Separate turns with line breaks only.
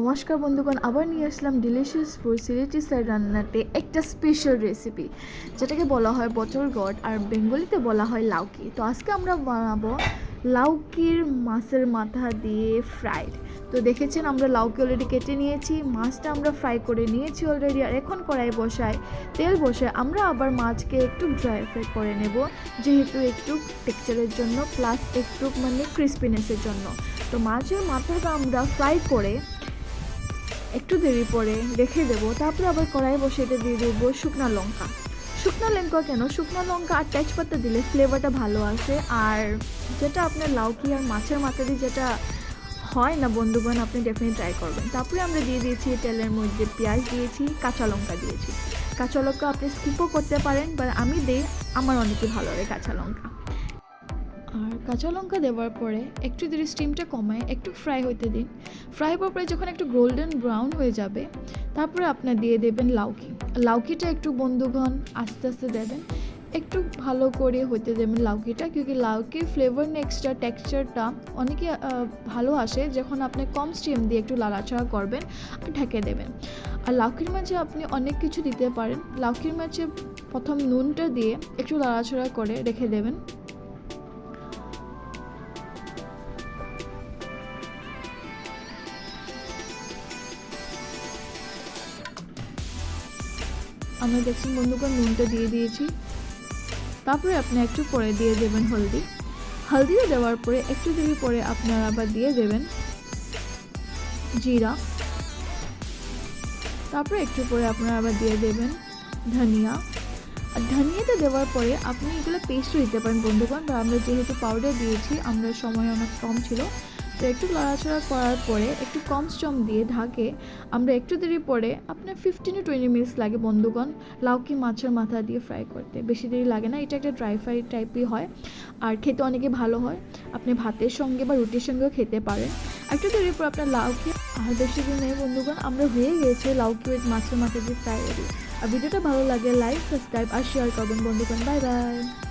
নমস্কার বন্ধুগণ, আবার নিয়ে আসলাম ডিলিশিয়াস ফুড সিলেটি স্টাইল রান্নাতে একটা স্পেশাল রেসিপি, যেটাকে বলা হয় বটল গড আর বেঙ্গলিতে বলা হয় লাউকি। তো আজকে আমরা বানাবো লাউকির মাছের মাথা দিয়ে ফ্রাইড। তো দেখেছেন আমরা লাউকি অলরেডি কেটে নিয়েছি, মাছটা আমরা ফ্রাই করে নিয়েছি অলরেডি। আর এখন কড়াই বসায় তেল বসায় আমরা আবার মাছকে একটু ড্রাই ফ্রাই করে নেব, যেহেতু একটু টেক্সচারের জন্য প্লাস একটু ক্রিস্পিনেসের জন্য। তো মাছের মাথাটা আমরা ফ্রাই করে একটু দেরি পরে রেখে দেবো। তারপরে আবার কড়াই বসে এটা দিয়ে দেবো শুকনো লঙ্কা। শুকনো লঙ্কা কেন, শুকনো লঙ্কা আর তেজপাতা দিলে ফ্লেভারটা ভালো আসে। আর যেটা আপনার লাউকি আর মাছের মাথা দিয়ে যেটা হয় না বন্ধুগণ, আপনি ডেফিনেটলি ট্রাই করবেন। তারপরে আমরা দিয়ে দিয়েছি তেলের মধ্যে পেঁয়াজ দিয়েছি, কাঁচা লঙ্কা দিয়েছি। কাঁচা লঙ্কা আপনি স্কিপও করতে পারেন, বাট আমি দিই, আমার অনেকে ভালো লাগে কাঁচা লঙ্কা। আর কাঁচা লঙ্কা দেওয়ার পরে একটু দেরি স্টিমটা কমায় একটু ফ্রাই হতে দিন। ফ্রাই হওয়ার পরে যখন একটু গোল্ডেন ব্রাউন হয়ে যাবে, তারপরে আপনার দিয়ে দেবেন লাউকি। লাউকিটা একটু বন্ধুগণ আস্তে আস্তে দেবেন, একটু ভালো করে হতে দেবেন লাউকিটা, কিউকি লাউকির ফ্লেভার নেক্সটটা টেক্সচারটা অনেকে ভালো আসে যখন আপনি কম স্টিম দিয়ে একটু লাড়াচাড়া করবেন আর ঢেকে দেবেন। আর লাউকির মাঝে আপনি অনেক কিছু দিতে পারেন। লাউকির মাঝে প্রথম নুনটা দিয়ে একটু লাড়াচাড়া করে রেখে দেবেন। আমরা দেখছেন বন্ধুগণ নুনটা দিয়ে দিয়েছি। তারপরে আপনি একটু পরে দিয়ে দেবেন হলদি। হলদিটা দেওয়ার পরে একটু দেরি পরে আপনারা আবার দিয়ে দেবেন জিরা। তারপরে একটু পরে আপনারা আবার দিয়ে দেবেন ধনিয়া। আর ধনিয়াটা দেওয়ার পরে আপনি এগুলো পেস্টও দিতে পারেন বন্ধুগণ, বা আমরা যেহেতু পাউডার দিয়েছি, আমরা সময় অনেক কম ছিল, তো একটু নাড়াচাড়া করার পরে একটু কম স্টম দিয়ে ঢাকে আমরা একটু দেরি পরে আপনার 15 to 20 মিনিটস লাগে বন্ধুগণ লাউকি মাছের মাথা দিয়ে ফ্রাই করতে। বেশি দেরি লাগে না, এটা একটা ড্রাই ফ্রাই টাইপই হয় আর খেতে অনেকে ভালো হয়। আপনি ভাতের সঙ্গে বা রুটির সঙ্গেও খেতে পারেন। একটু দেরি পর আপনার লাউকি, আর বেশি দিন নেই বন্ধুগণ, আমরা হয়ে গিয়েছে লাউকি উইথ মাছের মাথা দিয়ে ফ্রাই রেডি। আর ভিডিওটা ভালো লাগে লাইক, সাবস্ক্রাইব আর শেয়ার করবেন বন্ধুগণ। Bye bye.